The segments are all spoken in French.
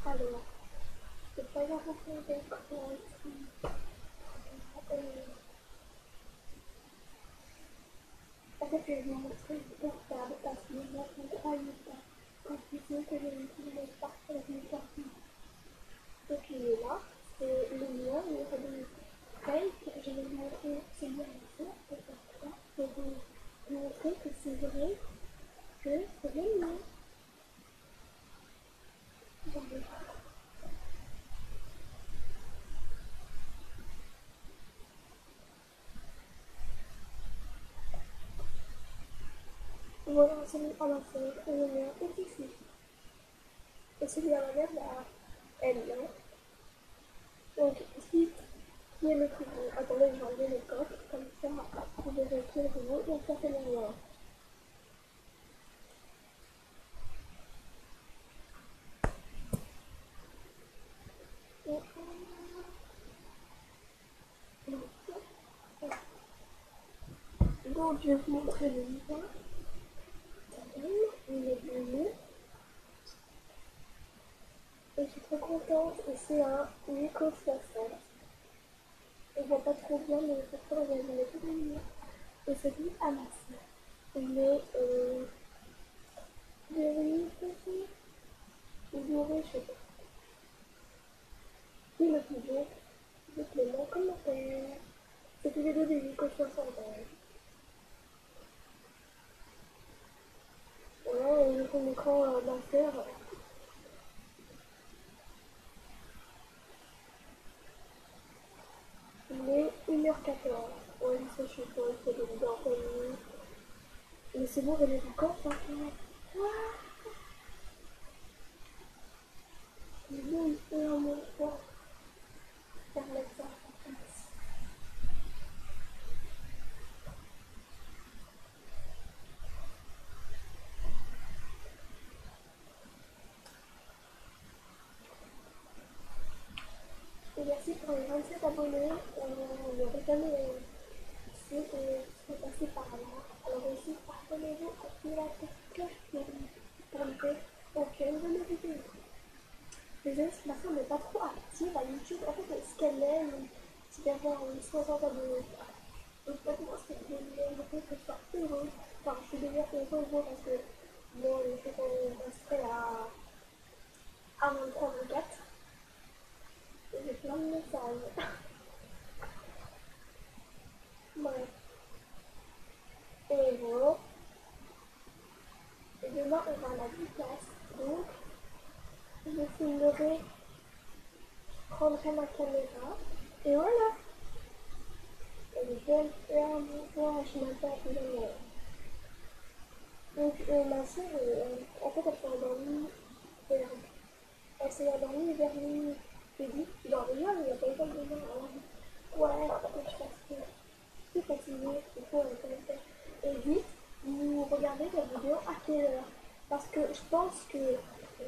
Alors, c'est pas la rencontre d'être en fait, je vais vous montrer le portable parce que moi, je ne croyais pas quand je disais que je ne pouvais pas faire une partie. Donc, il est là, c'est le mien, il est revenu fake. Je vais vous montrer celui-là ici, pour vous montrer que c'est vrai que c'est le mien. Voilà, celui à ma sœur, et le mien est ici. Et celui à ma mère, là, elle, là. Donc, ici, qui est le plus gros. Attendez, je vais enlever les coques, comme ça, vous verrez qui est le plus gros. Donc, ça, c'est le mien. Donc, je vais vous montrer le mien. Il est bleu. Et je suis trop contente. Et c'est un Nico 60. On voit pas trop bien, mais pourtant, je vais vous mettre le mien. Et celui à ma sœur. Il est doré, ou doré, je sais pas. Il est le plus beau. Je les mets comme mon père. C'est tous les deux des Nico 60. Voilà, et son écran ma sœur. Il est 1h14. Ouais, ça, je suis pas, c'est le vidéo en famille. Mais c'est bon, j'avais encore ça. Je vais faire mon choix. Faire mettre ça. Et merci pour les 27 abonnés. On aurait jamais su que c'est passé par là. Alors aussi, abonnez-vous, activez la petite cloche pour ne pas aucune de mes vidéos. Désolée si ma femme n'est pas trop active à YouTube. En fait, ce qu'elle aime, c'est d'avoir 60 abonnés. Donc maintenant, c'est que je fais que je sois heureuse. Enfin, je suis déjà heureuse parce que bon, je fais qu'on passerait à 23-24. Et j'ai plein de messages. Bref. Et voilà. Et demain, on va à la place. Donc, je filmerai, je prendrai ma caméra. Et voilà. Et je vais faire mon voyage, je m'appelle Hélène. Donc, ma soeur, en fait, elle s'est endormie vers... Elle s'est endormie vers minuit. J'ai dit, tu dors déjà, mais il n'y a pas le temps de demain. Alors, ouais, faut que je fasse ça. Je suis fatiguée, il faut un commentaire. Et vite, vous regardez la vidéo à quelle heure. Parce que je pense que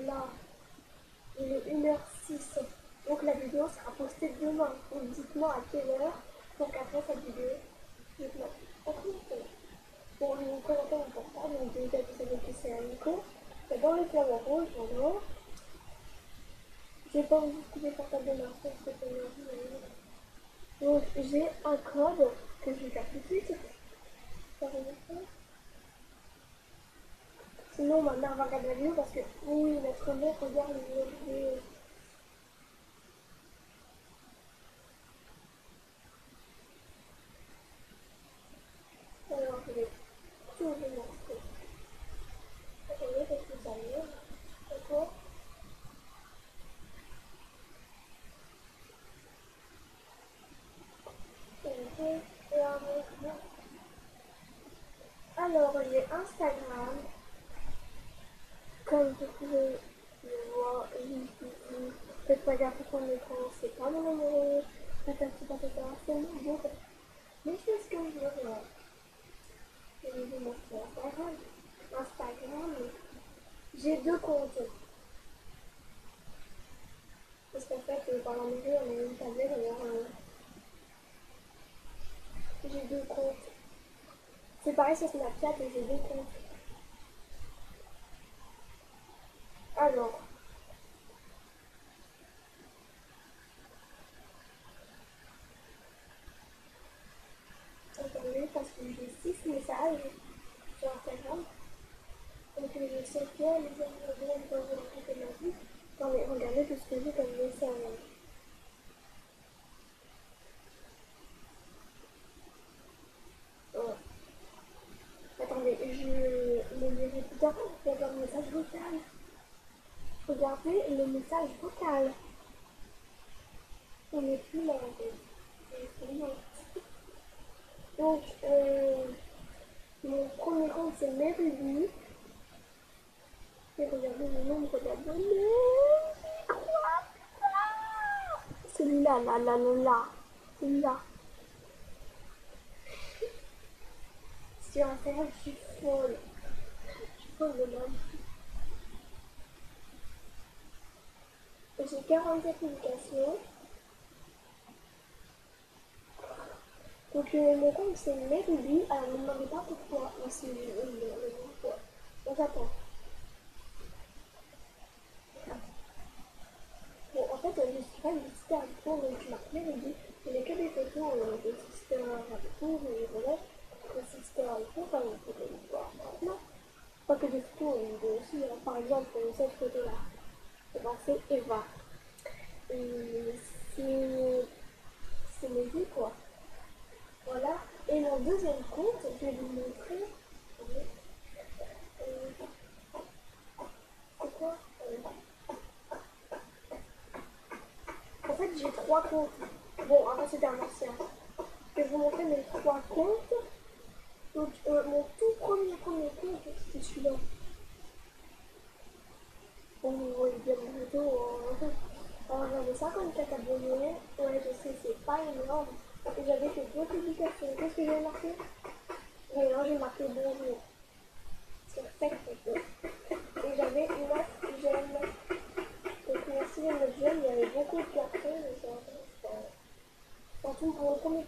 là, il est 1h06. Donc la vidéo sera postée demain. Donc dites-moi à quelle heure pour qu'après cette vidéo, dites-moi. Pour les commentaires importants, donc déjà vous savez que c'est un Nico. C'est dans les flamants rouges, vraiment. J'ai pas envie de couper le portable de ma soeur, c'est pas énervé. Donc j'ai un code que je vais faire tout de suite. Ça va faire. Sinon ma mère va regarder la vidéo parce que oui, notre mère regarde les vidéos. Alors je vais tout vous montrer. Attendez, parce que ça m'aide. D'accord. Alors, j'ai Instagram, comme vous pouvez le voir ici. Faites pas gaffe sur mon écran, c'est pas mon numéro, patati patata, c'est mon beau. Mais c'est ce que je veux voir. Je vais vous montrer Instagram. Instagram, J'ai deux comptes. Parce qu'en fait, par la maison, on a une tablette, alors j'ai deux comptes. C'est pareil sur Snapchat et j'ai deux comptes. Alors, attendez, parce que j'ai 6 messages sur Instagram. Donc je sais que les amis vont vous raconter ma vie. Non mais regardez tout ce que j'ai comme message. Ouais. Attendez, je le lirai plus tard. Regarde le message vocal. Regardez le message vocal. On n'est plus là en fait. Donc, mon premier compte c'est Meruby. Et regardez le nombre d'abonnés. Celui-là, là, là, là, là. Celui-là. Sur Instagram, je suis folle. Je suis folle de l'homme. J'ai 47 publications. Donc mon compte c'est Meruby. Alors ne me demandez pas pourquoi. Moi c'est le pourquoi. Donc attends. Bon en fait je suis pas une visiteur avec toi, donc je marque Meruby. Je n'ai que des photos de sister avec vous, et voilà. De sister avec vous, enfin vous pouvez le voir maintenant. Pas que des photos, mais aussi par exemple cette photo là. Et ben c'est Eva. Et c'est mes vies quoi. Voilà. Et mon deuxième compte, je vais vous montrer. C'est quoi En fait, j'ai trois comptes. Bon, avant c'était un ancien. Je vais vous montrer mes trois comptes. Donc, mon tout premier compte, c'est celui-là. Bon, vous voyez bien mon photo. Alors, j'avais 54 abonnés. Ouais, je sais, c'est pas énorme. Et j'avais fait deux publications. Qu'est-ce que j'ai marqué Rien, j'ai marqué bonjour. Sur cette photo. Et j'avais 9 j'aime. Donc merci les 9 j'aime, il y avait beaucoup de personnes. Surtout pour mon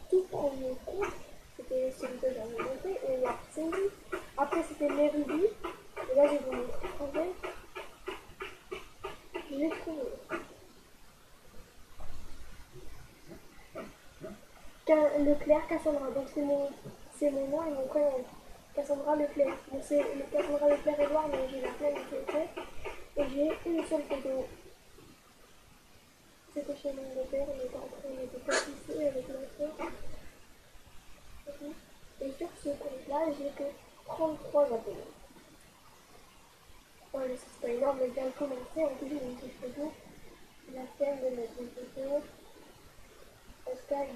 tout premier compte, c'était celui que j'avais monté. Et là, c'est lui. Après, c'était Meruby. Et là, j'ai voulu trouver. Je l'ai trouvé. Leclerc Cassandra. Donc c'est mon nom et mon prénom. Cassandra Leclerc. Donc c'est Cassandra Leclerc Edouard, mais j'ai la flemme de fait. Et j'ai une seule photo. C'était chez mon père, on était en train de pâtisser avec ma soeur. Et sur ce compte-là, j'ai que 33 abonnés. Ouais, je sais que c'est pas énorme, mais bien commencer. En plus, j'ai une petite photo. La flemme de mettre une photo. Hashtag.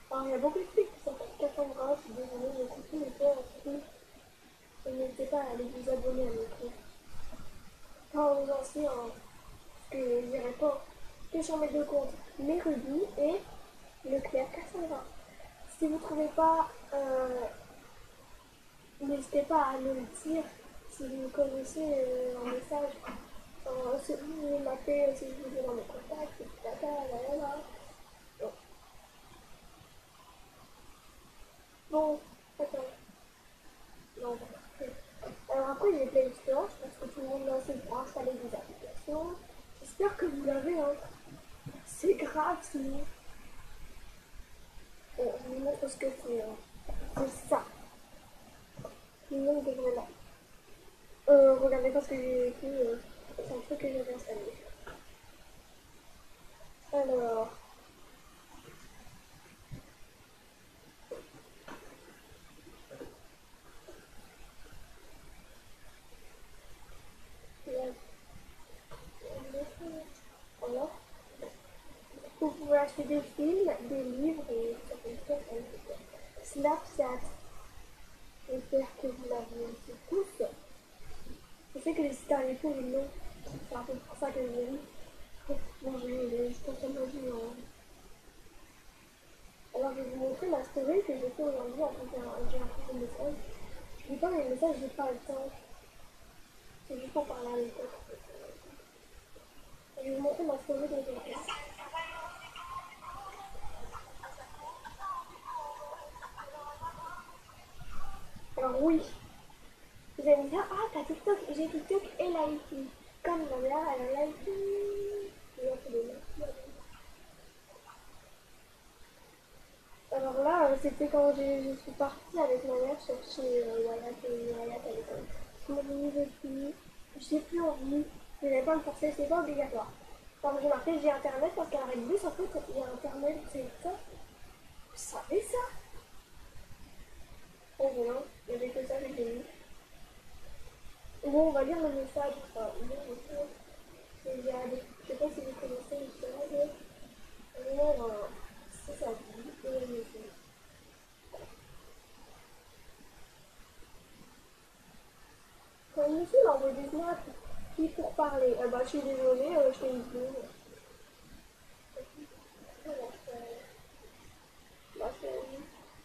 Alors, il y a beaucoup de filles qui sont Cassandra. Je suis désolée, mais surtout les pères, surtout. Et n'hésitez pas à aller vous abonner à mes comptes. Pas aux anciens, hein, parce que je dirais pas que sur mes deux comptes, Meruby et Leclerc Cassandra. Si vous ne trouvez pas, n'hésitez pas à me le dire. Si vous connaissez un message, si vous m'appelez, si vous voulez dans mes contacts, etc. Bon, bon, attends. Non, alors après, j'ai Play Store, parce que tout le monde l'a aussi pour installer des applications. J'espère que vous l'avez, hein. C'est grave, sinon. Bon, je vous montre ce que c'est. C'est ça. Le nom de vraiment. Regardez pas ce que j'ai écrit. C'est un truc que j'avais installé. Alors. Alors. Vous pouvez acheter des films, des livres et certaines choses. Snapchat. J'espère que vous l'avez aussi tous. Je sais que les sites et tout, ils l'ont. C'est un peu pour ça que je l'ai mis. Bon, je l'ai totalement vu en. Alors, je vais vous montrer ma story que j'ai fait aujourd'hui en fait j'ai un petit message. Je lis pas mes messages, j'ai pas le temps. C'est juste pour parler à mes potes. Je vais vous montrer ma story d'aujourd'hui. Alors oui, vous allez me dire, ah t'as TikTok, j'ai TikTok et Lighty. Comme ma mère, elle a Lighty. Il a fait des notes. Alors là, c'était quand je suis partie avec ma mère chercher Wyatt et Wyatt à l'école. Je me dis depuis, j'ai plus envie, je n'avais pas me forcer, c'est pas obligatoire. Quand j'ai marqué j'ai internet parce qu'à la Régulus, en fait, il y a internet, c'est ça. Vous savez ça? Oh voilà, il y avait que ça que j'ai mis. Bon, on va lire le message. Enfin, c'est Jade. Je sais pas si vous connaissez Jade. Alors, c'est ça dit. Et le message. Quand une fille m'envoie des snaps qui pour parler, bah je suis désolée, je t'ai dit.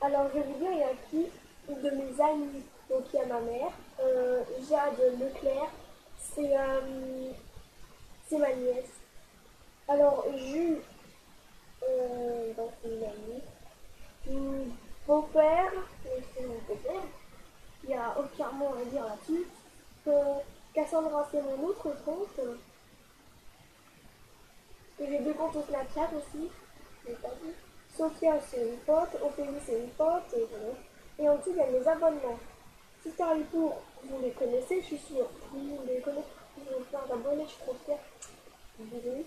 Alors je vais vous dire, il y a qui de mes amis. Donc il y a ma mère, Jade Leclerc, c'est ma nièce. Alors Jus, donc c'est une amie. Mon beau-père, c'est mon beau-père, il n'y a aucun mot à dire là-dessus. Cassandra, c'est mon autre compte. Et j'ai deux comptes au Snapchat aussi. Je l'ai pas dit. Sophia, c'est une pote. Ophélie, c'est une pote. Et, voilà. Et en dessous, il y a mes abonnements. Sister Lipour, vous les connaissez, je suis sûre. Vous les connaissez. Ils ont plein d'abonnés, je suis trop fière. Désolée.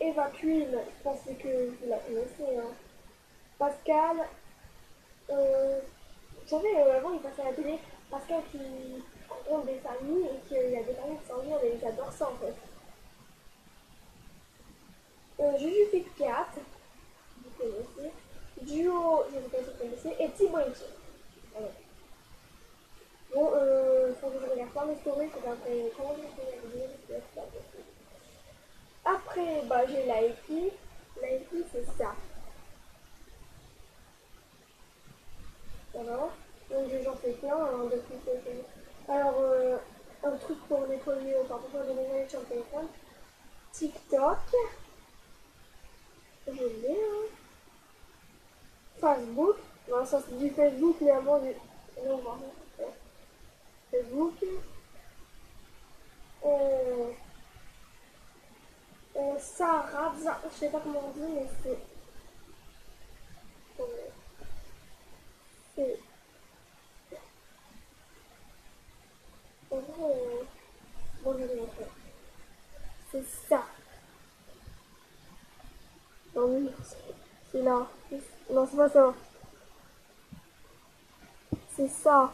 Eva Queen, je pensais que vous la connaissez. Hein. Pascal, vous savez, avant il passait à la télé, Pascal qui compte des familles et qu'il y a des familles qui s'ennuient, mais j'adore ça en fait. Juju Fit Cat, vous connaissez. Duo, je ne sais pas si vous connaissez. Et T-Branch. Voilà. Bon, faut que je regarde pas mes stories, c'est après comment je fais la vidéo, c'est pas possible. Après, bah j'ai Likey. Likey, c'est ça. Voilà. Donc j'en fais plein hein, depuis que j'ai. Alors, un truc pour nettoyer, enfin pour faire des nettoyages sur le téléphone. TikTok. Je l'ai, hein. Facebook. Non, ça c'est du Facebook, mais avant, non, pardon. Facebook. Euh, Sarah, je sais pas comment on dit, mais c'est, en gros, bon, je vais vous montrer. C'est ça. Non, oui, c'est là. Non, c'est pas ça. C'est ça.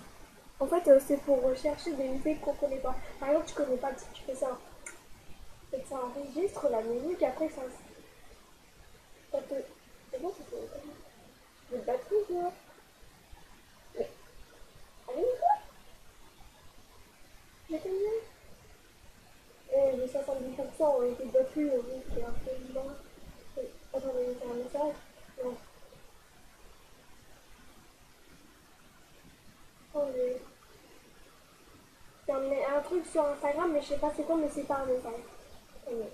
En fait, c'est pour rechercher des musiques qu'on connaît pas. Par exemple, tu connais pas, tu fais ça. Et ça enregistre la musique, et après ça te. C'est bon, ça fait. Le batterie, quoi. Mais, allez, quoi? J'ai combien? J'ai 70% de batterie, donc c'est un peu bas. Attendez, j'ai un message. Non. Attendez. C'est un truc sur Instagram, mais je sais pas c'est quoi, mais c'est pas un message. Attendez.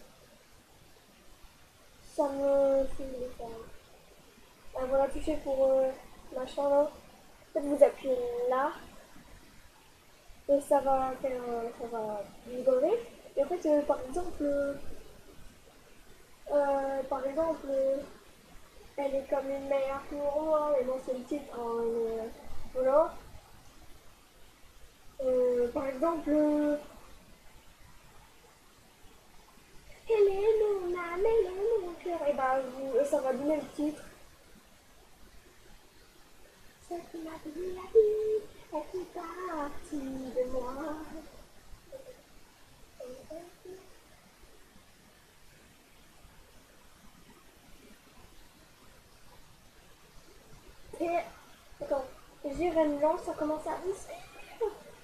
Ça me fait le message. Ah, voilà, touché pour machin là. En fait, vous appuyez là et ça va faire, ça va rigoler. Et en fait, par exemple, elle est comme une mère pour moi, et bon, c'est le titre, hein, voilà. Par exemple, elle est mon âme, elle est mon cœur, et bah, ça va donner le titre. Ce qui m'a donné la vie, elle fait partie de moi. Et, attends, Jérém Lance, ça commence à dire.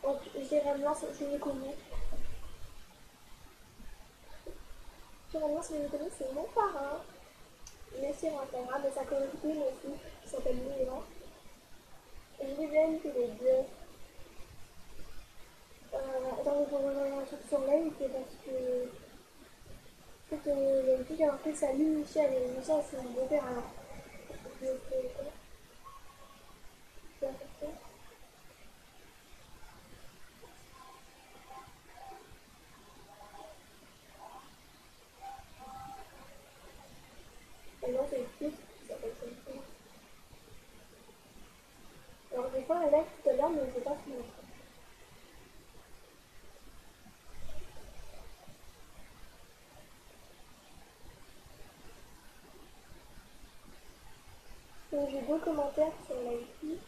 Donc, Jérém Lance, je le connais. Jérém Lance, je le connais, c'est mon parrain. Mais sur Instagram, et sa copine aussi, qui s'appelle Léa. Je les tous les deux. Attends, je regarder un truc sur live, c'est parce que. En fait, il y a une fille qui a marqué Salut Michel, et Michel, c'est mon beau-père alors. Je fais quoi? Je vais faire ça. Et non, c'est une fille qui s'appelle comme ça. Alors, j'ai fait un live tout à l'heure, mais je sais pas si. Donc, j'ai deux commentaires sur la fille.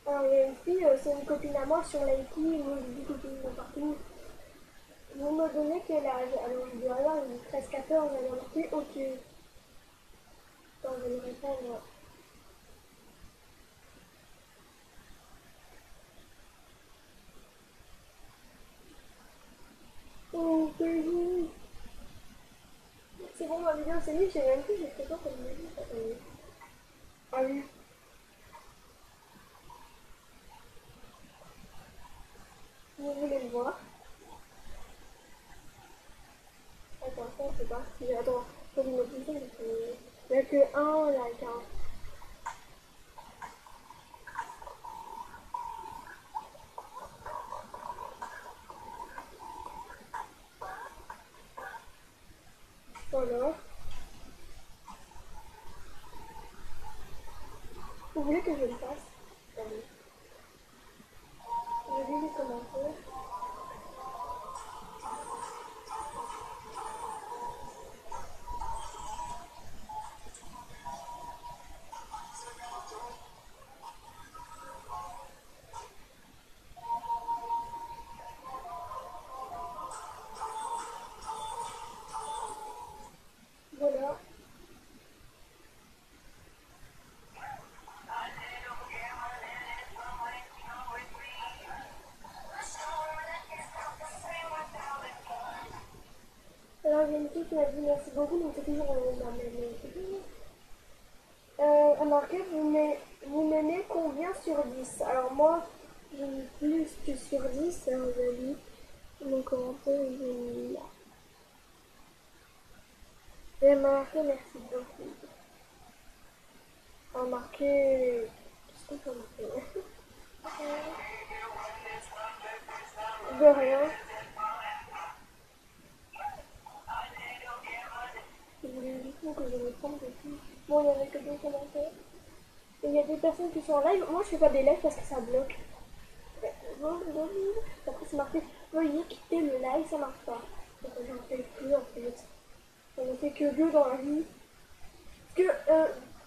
Alors, il y a une fille, c'est une copine à moi sur Likey, moi j'ai dit copine partout. Vous me donnez quel âge? Alors je dis alors, il est 13-14, elle a marqué ok. Attends, je vais lui répondre. Oh, baby. C'est bon, ma vidéo c'est mis, j'ai même plus, j'ai fait quoi comme vidéo? Attendez. Ah oui. Vous voulez le voir? Attends, ça c'est parti. Attends, faut que je me dise, il n'y a que un like, hein. Voilà. Vous voulez que je le fasse? Allez. Je vais les commentaires. Voilà. Alors, j'ai une fille qui m'a dit merci beaucoup, donc c'est toujours remarquez, vous m'aimez combien sur 10? Alors, moi, j'ai mis plus que sur 10, j'ai mis mon commentaire, j'ai mis là. J'ai marqué merci beaucoup. Remarquez. Qu'est-ce qu'on peut marquer? De rien. Je voulais juste que je me trompe de tout. Bon, il y avait que deux commentaires. Et il y a des personnes qui sont en live. Moi, je fais pas des lives parce que ça bloque. Après, c'est marqué veuillez quitter le live, ça marche pas. Donc, j'en fais plus en fait. On ne fait que deux dans la vie. Parce que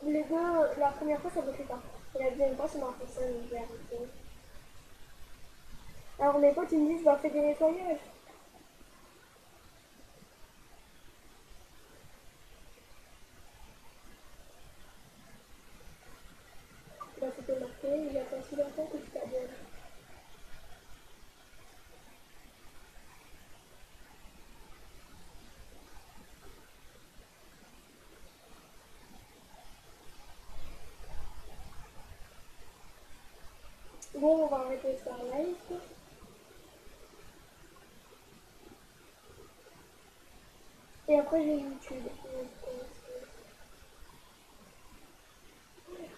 les deux, la première fois, ça bloquait pas. Et la deuxième fois, ça marchait ça, donc j'ai arrêté. Alors, mes potes, ils me disent bah, fais des nettoyages. Bah, c'était marqué il y a pas si longtemps que je t'abonne. Bon, on va arrêter ça live. Et après, j'ai YouTube.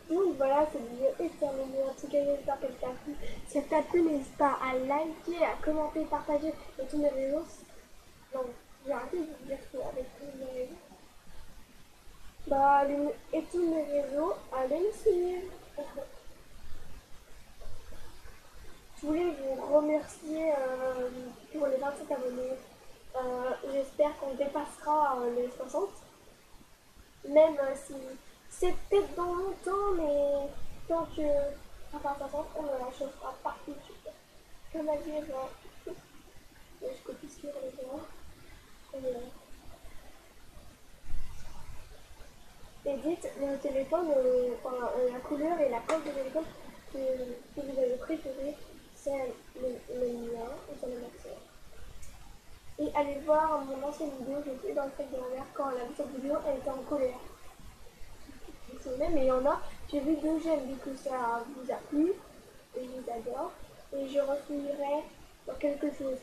Donc voilà, cette vidéo est terminée. En tout cas, j'espère qu'elle t'a plu. Si elle t'a plu, n'hésite pas à liker, à commenter, partager et tous mes réseaux. Non, j'ai arrêté de dire tout avec tous mes réseaux. Bah, et tous mes réseaux, allez me suivre. Je voulais vous remercier pour les 27 abonnés. J'espère qu'on dépassera les 60. Même si c'est peut-être dans longtemps, mais tant que ça passe 60, on ne la chauffera pas tout de suite. Comme a dit Eva, je copie sur les gens. Et dites le téléphone, enfin, la couleur et la coque de téléphone que vous avez préféré, c'est le mien ou c'est le maximum. Et allez voir mon ancienne vidéo, j'étais dans le fait de ma mère quand elle a vu cette vidéo, elle était en colère. Mais il y en a, j'ai vu deux j'aime vu que ça vous a plu, et je vous adore, et je refuserai dans quelque chose.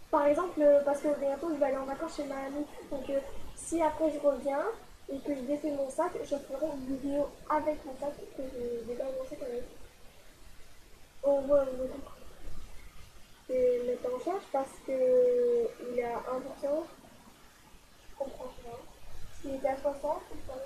Par exemple, parce que bientôt je vais aller en vacances chez ma amie, donc si après je reviens et que je défais mon sac, je ferai une vidéo avec mon sac que je déballe mon sac avec. On voit le c'est mettre en charge parce que il a 1%, je comprends pas. S'il était à 60, je comprends.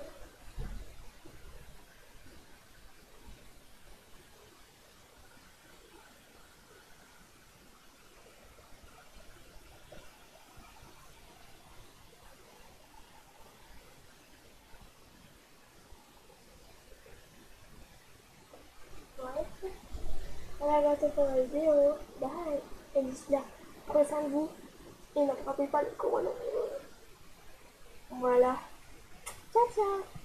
Ouais. Voilà, bientôt pour la vidéo. Bye. Et d'ici là, prenez soin de vous et n'attrapez pas le coronavirus. Voilà. Ciao, ciao.